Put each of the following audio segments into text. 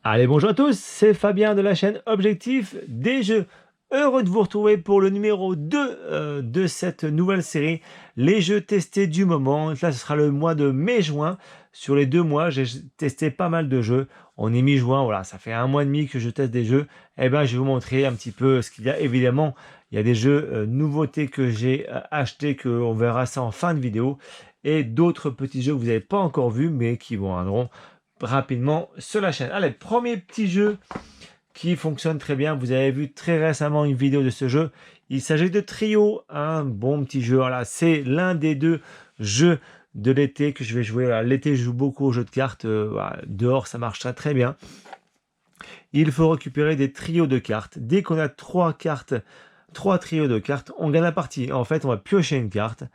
Allez, bonjour à tous, c'est Fabien de la chaîne Objectif des Jeux. Heureux de vous retrouver pour le numéro 2 de cette nouvelle série, les jeux testés du moment. Là, ce sera le mois de mai-juin. Sur les 2 mois, j'ai testé pas mal de jeux. On est mi-juin, voilà, ça fait 1 mois et demi que je teste des jeux. Eh bien, je vais vous montrer un petit peu ce qu'il y a. Évidemment, il y a des jeux nouveautés que j'ai achetés, qu'on verra ça en fin de vidéo. Et d'autres petits jeux que vous n'avez pas encore vus, mais qui vont viendront rapidement sur la chaîne. Allez, premier petit jeu qui fonctionne très bien. Vous avez vu très récemment une vidéo de ce jeu. Il s'agit de Trio, un bon petit jeu. Voilà, c'est l'un des 2 jeux de l'été que je vais jouer. Voilà, l'été, je joue beaucoup aux jeux de cartes. Voilà, dehors, ça marche très bien. Il faut récupérer des trios de cartes. Dès qu'on a 3 trios de cartes, on gagne la partie. En fait, on va piocher une carte,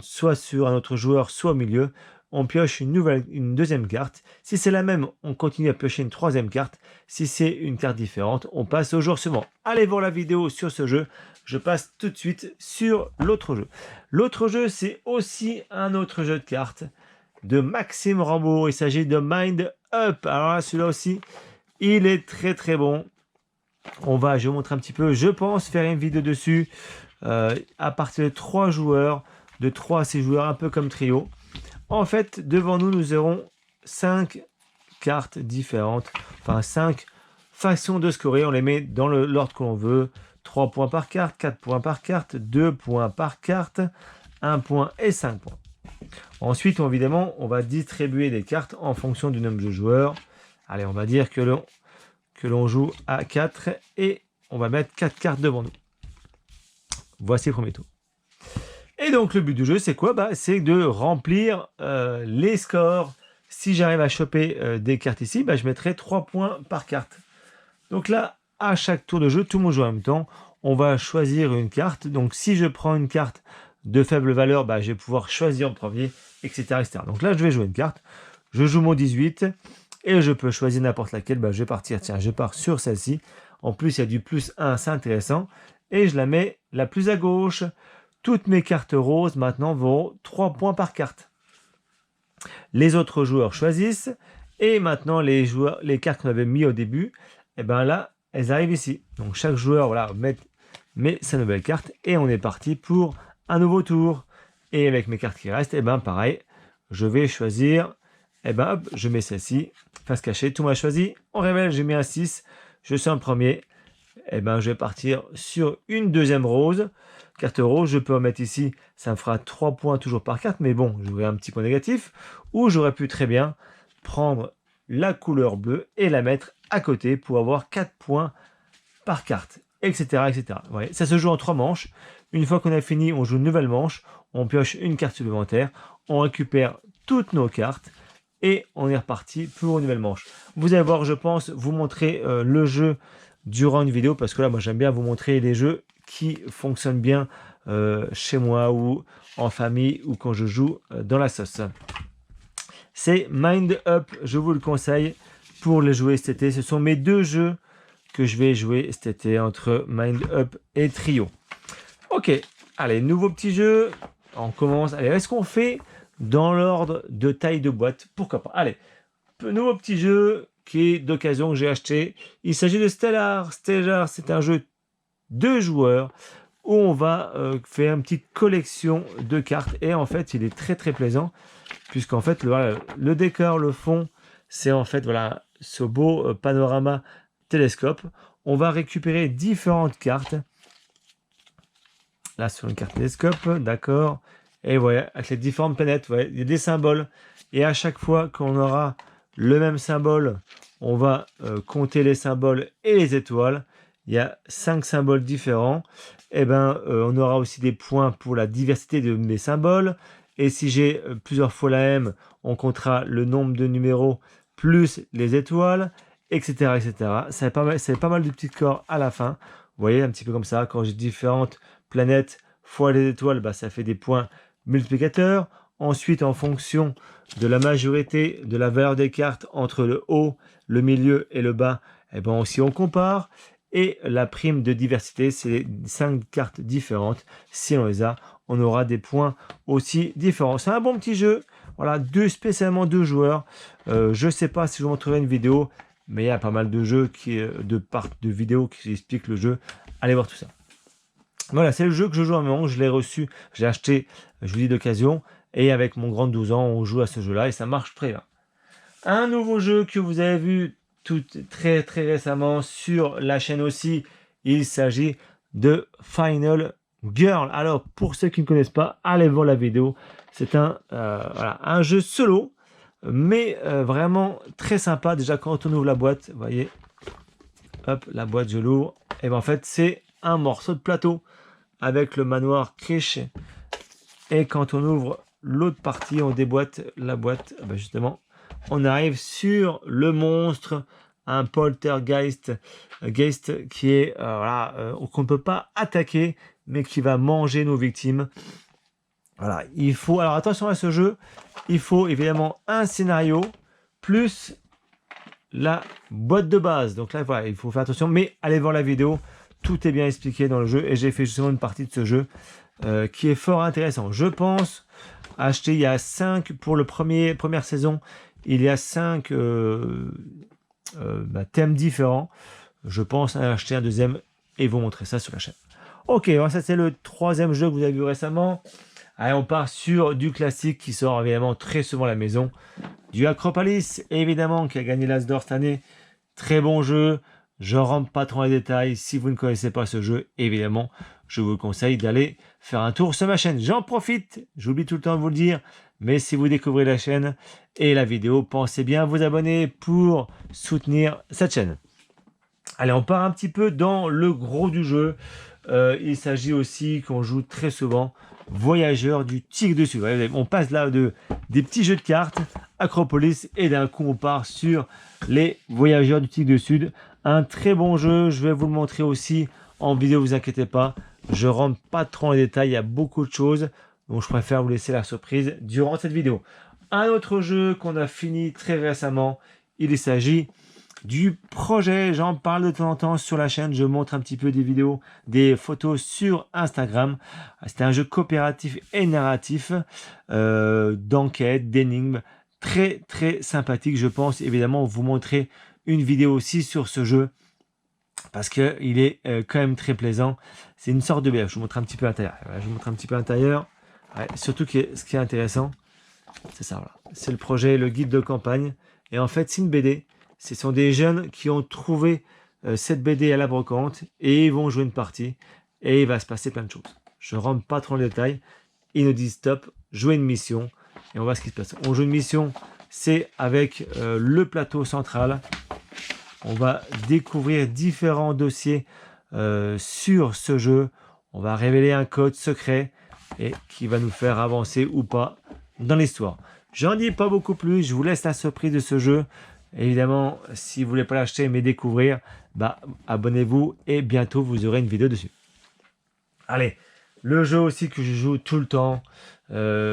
soit sur un autre joueur, soit au milieu. On pioche une deuxième carte. Si c'est la même, on continue à piocher une troisième carte. Si c'est une carte différente, on passe au jour suivant. Allez voir la vidéo sur ce jeu. Je passe tout de suite sur l'autre jeu. L'autre jeu, c'est aussi un autre jeu de cartes de Maxime Rambaud. Il s'agit de Mind Up. Alors là, celui-là aussi, il est très bon. Je vais vous montrer un petit peu. Je pense faire une vidéo dessus à partir de 3 joueurs, de 3 à 6 joueurs, un peu comme Trio. En fait, devant nous, nous aurons 5 cartes différentes, enfin 5 façons de scorer. On les met dans l'ordre que l'on veut. 3 points par carte, 4 points par carte, 2 points par carte, 1 point et 5 points. Ensuite, évidemment, on va distribuer des cartes en fonction du nombre de joueurs. Allez, on va dire que l'on joue à 4 et on va mettre 4 cartes devant nous. Voici le premier tour. Et donc le but du jeu, c'est quoi? C'est de remplir les scores. Si j'arrive à choper des cartes ici, je mettrai 3 points par carte. Donc là, à chaque tour de jeu, tout le monde joue en même temps. On va choisir une carte. Donc si je prends une carte de faible valeur, je vais pouvoir choisir en premier, etc. Donc là, je vais jouer une carte. Je joue mon 18 et je peux choisir n'importe laquelle. Je vais partir, tiens, je pars sur celle-ci. En plus, il y a du +1, c'est intéressant. Et je la mets la plus à gauche. Toutes mes cartes roses, maintenant, vaut 3 points par carte. Les autres joueurs choisissent. Et maintenant, les cartes qu'on avait mis au début, là, elles arrivent ici. Donc, chaque joueur voilà, met sa nouvelle carte. Et on est parti pour un nouveau tour. Et avec mes cartes qui restent, pareil, je vais choisir. Hop, je mets celle-ci. Face cachée, tout le monde a choisi. On révèle, j'ai mis un 6. Je suis en premier. Je vais partir sur une deuxième rose. Carte rose, je peux en mettre ici, ça me fera 3 points toujours par carte, mais bon, j'aurai un petit point négatif. Ou j'aurais pu très bien prendre la couleur bleue et la mettre à côté pour avoir 4 points par carte, etc. etc. Ouais, ça se joue en 3 manches. Une fois qu'on a fini, on joue une nouvelle manche, on pioche une carte supplémentaire, on récupère toutes nos cartes et on est reparti pour une nouvelle manche. Vous allez voir, je pense, vous montrer le jeu durant une vidéo, parce que là, moi, j'aime bien vous montrer les jeux qui fonctionnent bien chez moi ou en famille ou quand je joue dans la sauce. C'est Mind Up, je vous le conseille pour les jouer cet été. Ce sont mes 2 jeux que je vais jouer cet été entre Mind Up et Trio. Ok, allez, nouveau petit jeu. On commence. Allez, est-ce qu'on fait dans l'ordre de taille de boîte? Pourquoi pas? Allez, nouveau petit jeu qui est d'occasion que j'ai acheté. Il s'agit de Stellar. Stellar, c'est un jeu 2 joueurs où on va faire une petite collection de cartes. Et en fait, il est très plaisant, puisqu'en fait, le décor, le fond, c'est en fait voilà, ce beau panorama télescope. On va récupérer différentes cartes. Là, sur une carte télescope, d'accord. Et voilà, avec les différentes planètes, il y a des symboles. Et à chaque fois qu'on aura le même symbole, on va compter les symboles et les étoiles. Il y a 5 symboles différents. On aura aussi des points pour la diversité de mes symboles. Et si j'ai plusieurs fois la M, on comptera le nombre de numéros plus les étoiles, etc. etc. Ça fait pas mal de petits scores à la fin. Vous voyez, un petit peu comme ça, quand j'ai différentes planètes fois les étoiles, ça fait des points multiplicateurs. Ensuite, en fonction de la majorité de la valeur des cartes entre le haut, le milieu et le bas, aussi on compare. Et la prime de diversité, c'est 5 cartes différentes. Si on les a, on aura des points aussi différents. C'est un bon petit jeu. Voilà, spécialement deux joueurs. Je ne sais pas si je vous montrerai une vidéo, mais il y a pas mal de jeux de vidéos qui expliquent le jeu. Allez voir tout ça. Voilà, c'est le jeu que je joue en ce moment. Je l'ai reçu, j'ai acheté, je vous dis, d'occasion. Et avec mon grand de 12 ans, on joue à ce jeu-là et ça marche très bien. Un nouveau jeu que vous avez vu très récemment sur la chaîne aussi, il s'agit de Final Girl. Alors, pour ceux qui ne connaissent pas, allez voir la vidéo. C'est un jeu solo, mais vraiment très sympa. Déjà, quand on ouvre la boîte, vous voyez, hop, la boîte, je l'ouvre. Et bien en fait, c'est un morceau de plateau avec le manoir Krish. Et quand on ouvre l'autre partie, on déboîte la boîte, ben justement, on arrive sur le monstre, un poltergeist qui est qu'on ne peut pas attaquer, mais qui va manger nos victimes. Voilà, alors attention à ce jeu, il faut évidemment un scénario plus la boîte de base. Donc là, voilà, il faut faire attention, mais allez voir la vidéo, tout est bien expliqué dans le jeu et j'ai fait justement une partie de ce jeu qui est fort intéressant. Je pense acheter, il y a 5 pour le première saison, il y a 5 thèmes différents. Je pense acheter un deuxième et vous montrer ça sur la chaîne. Ok, ça c'est le troisième jeu que vous avez vu récemment. Allez, on part sur du classique qui sort évidemment très souvent à la maison. Du Acropolis, évidemment, qui a gagné l'As d'Or cette année. Très bon jeu. Je ne rentre pas trop dans les détails. Si vous ne connaissez pas ce jeu, évidemment, je vous conseille d'aller faire un tour sur ma chaîne. J'en profite, j'oublie tout le temps de vous le dire, mais si vous découvrez la chaîne et la vidéo, pensez bien à vous abonner pour soutenir cette chaîne. Allez, on part un petit peu dans le gros du jeu. Il s'agit aussi qu'on joue très souvent Voyageurs du Tigre du Sud. On passe là des petits jeux de cartes, Acropolis, et d'un coup on part sur les Voyageurs du Tigre du Sud. Un très bon jeu, je vais vous le montrer aussi en vidéo, vous inquiétez pas. Je rentre pas trop en détail, il y a beaucoup de choses, donc je préfère vous laisser la surprise durant cette vidéo. Un autre jeu qu'on a fini très récemment, il s'agit du projet, j'en parle de temps en temps sur la chaîne, je montre un petit peu des vidéos, des photos sur Instagram. C'est un jeu coopératif et narratif, d'enquête, d'énigmes, très sympathique. Je pense évidemment vous montrer une vidéo aussi sur ce jeu, parce qu'il est quand même très plaisant. C'est une sorte de BF, je vous montre un petit peu l'intérieur. Voilà, je vous montre un petit peu l'intérieur. Ouais, surtout ce qui est intéressant, c'est ça, voilà. C'est le projet, le guide de campagne. Et en fait, c'est une BD. Ce sont des jeunes qui ont trouvé cette BD à la brocante et ils vont jouer une partie et il va se passer plein de choses. Je ne rentre pas trop dans le détail. Ils nous disent stop, jouer une mission et on voit ce qui se passe. On joue une mission, c'est avec le plateau central. On va découvrir différents dossiers sur ce jeu. On va révéler un code secret et qui va nous faire avancer ou pas dans l'histoire. J'en dis pas beaucoup plus, je vous laisse la surprise de ce jeu. Évidemment, si vous voulez pas l'acheter mais découvrir, abonnez-vous et bientôt vous aurez une vidéo dessus. Allez, le jeu aussi que je joue tout le temps,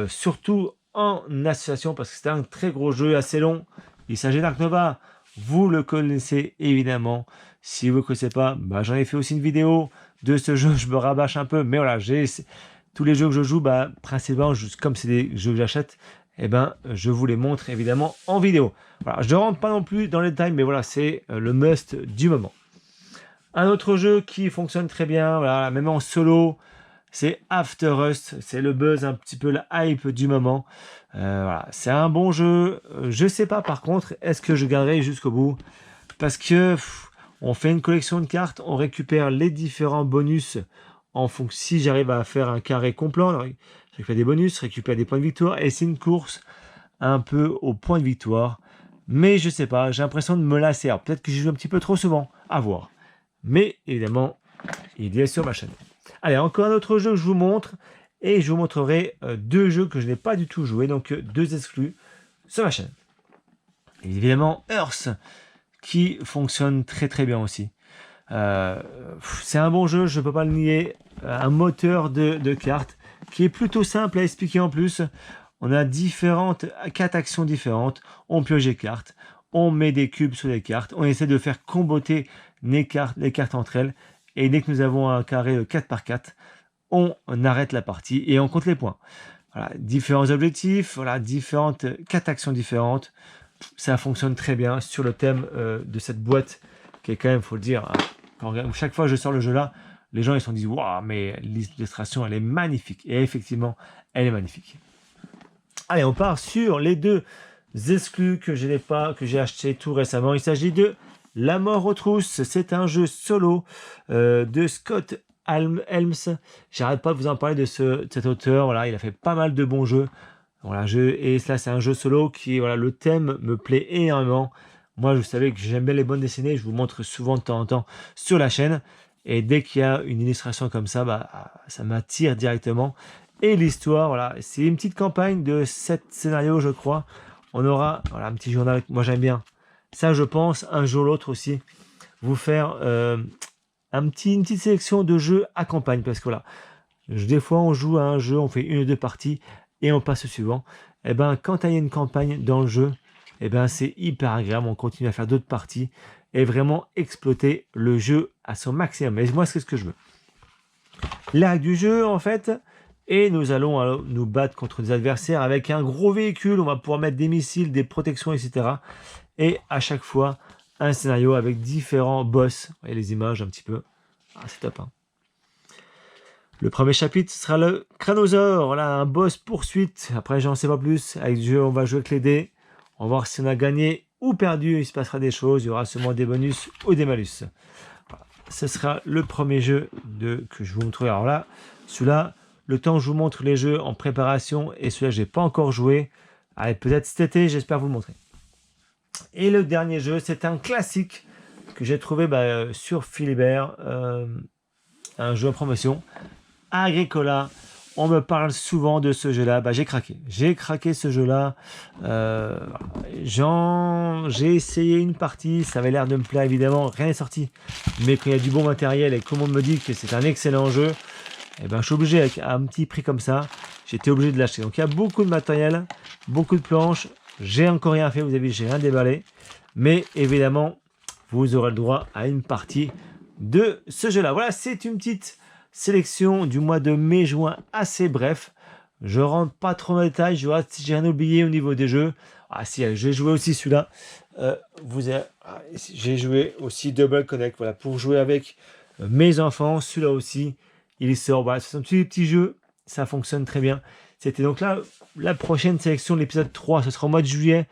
surtout en association parce que c'est un très gros jeu assez long. Il s'agit d'Ark Nova. Vous le connaissez évidemment. Si vous ne le connaissez pas, j'en ai fait aussi une vidéo de ce jeu. Je me rabâche un peu, mais voilà, tous les jeux que je joue, principalement, comme c'est des jeux que j'achète, je vous les montre évidemment en vidéo. Voilà, je ne rentre pas non plus dans les détails, mais voilà, c'est le must du moment. Un autre jeu qui fonctionne très bien, voilà, même en solo, c'est After Rust. C'est le buzz, un petit peu la hype du moment. Voilà, c'est un bon jeu. Je ne sais pas par contre, est-ce que je garderai jusqu'au bout? Parce que on fait une collection de cartes, on récupère les différents bonus en fonction. Si j'arrive à faire un carré complet, je récupère des bonus, récupère des points de victoire, et c'est une course un peu au point de victoire. Mais je sais pas, j'ai l'impression de me lasser. Alors peut-être que j'y joue un petit peu trop souvent, à voir. Mais évidemment, il est sur ma chaîne. Allez, encore un autre jeu que je vous montre. Et je vous montrerai deux jeux que je n'ai pas du tout joué, donc deux exclus sur ma chaîne. Évidemment, Earth, qui fonctionne très bien aussi. C'est un bon jeu, je ne peux pas le nier. Un moteur de cartes qui est plutôt simple à expliquer en plus. On a 4 actions différentes. On pioche des cartes, on met des cubes sur les cartes, on essaie de faire comboter les cartes entre elles. Et dès que nous avons un carré 4 par 4, on arrête la partie et on compte les points. voilà, différents objectifs, voilà, différentes 4 actions différentes. Ça fonctionne très bien sur le thème de cette boîte qui est quand même, faut le dire, hein, chaque fois que je sors le jeu là, les gens ils se disent waouh, mais l'illustration elle est magnifique. Et effectivement, elle est magnifique. Allez, on part sur les 2 exclus que je n'ai pas, que j'ai acheté tout récemment. Il s'agit de La Mort aux Trousses. C'est un jeu solo de Scott Helms. J'arrête pas de vous en parler de cet auteur. Voilà, il a fait pas mal de bons jeux. Voilà, et là, c'est un jeu solo qui, voilà, le thème me plaît énormément. Moi, vous savez que j'aime bien les bandes dessinées. Je vous montre souvent de temps en temps sur la chaîne. Et dès qu'il y a une illustration comme ça, bah, ça m'attire directement. Et l'histoire, voilà, c'est une petite campagne de 7 scénarios, je crois. On aura, voilà, un petit journal. Moi, j'aime bien. Ça, je pense, un jour ou l'autre aussi, vous faire une petite sélection de jeux à campagne. Parce que voilà, des fois, on joue à un jeu, on fait 1 ou 2 parties et on passe au suivant. Et ben, quand il y a une campagne dans le jeu, et ben, c'est hyper agréable. On continue à faire d'autres parties et vraiment exploiter le jeu à son maximum. Et moi, c'est ce que je veux. Les règles du jeu, en fait, et nous allons nous battre contre des adversaires avec un gros véhicule. On va pouvoir mettre des missiles, des protections, etc. Et à chaque fois, un scénario avec différents boss. Vous voyez les images un petit peu. Ah, c'est top, hein. Le premier chapitre sera le Cranosaure. Voilà, un boss poursuite. Après, j'en sais pas plus. Avec le jeu, on va jouer avec les dés. On va voir si on a gagné ou perdu. Il se passera des choses. Il y aura sûrement des bonus ou des malus. Voilà. Ce sera le premier jeu que je vous montrerai. Alors là, celui-là, le temps que je vous montre les jeux en préparation, et celui-là, je n'ai pas encore joué. Allez, peut-être cet été, j'espère vous le montrer. Et le dernier jeu, c'est un classique que j'ai trouvé sur Philibert, un jeu en promotion, Agricola. On me parle souvent de ce jeu-là. J'ai craqué ce jeu-là. J'ai essayé une partie, ça avait l'air de me plaire évidemment, rien n'est sorti. Mais quand il y a du bon matériel et comme on me dit que c'est un excellent jeu, et ben, je suis obligé, avec un petit prix comme ça, j'étais obligé de l'acheter. Donc il y a beaucoup de matériel, beaucoup de planches. J'ai encore rien fait, vous avez vu, j'ai rien déballé. Mais évidemment, vous aurez le droit à une partie de ce jeu-là. Voilà, c'est une petite sélection du mois de mai-juin assez bref. Je rentre pas trop dans les détails, je vois si j'ai rien oublié au niveau des jeux. Ah si, j'ai joué aussi celui-là. J'ai joué aussi Double Connect, voilà, pour jouer avec mes enfants. Celui-là aussi, il sort. Voilà, c'est un petit jeu, ça fonctionne très bien. C'était donc là la prochaine sélection de l'épisode 3, ce sera au mois de juillet.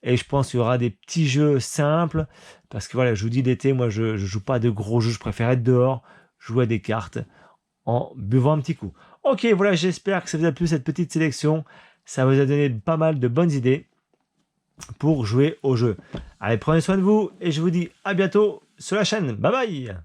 Et je pense qu'il y aura des petits jeux simples. Parce que voilà, je vous dis l'été, moi je joue pas de gros jeux, je préfère être dehors, jouer à des cartes en buvant un petit coup. Ok, voilà, j'espère que ça vous a plu cette petite sélection. Ça vous a donné pas mal de bonnes idées pour jouer au jeu. Allez, prenez soin de vous et je vous dis à bientôt sur la chaîne. Bye bye!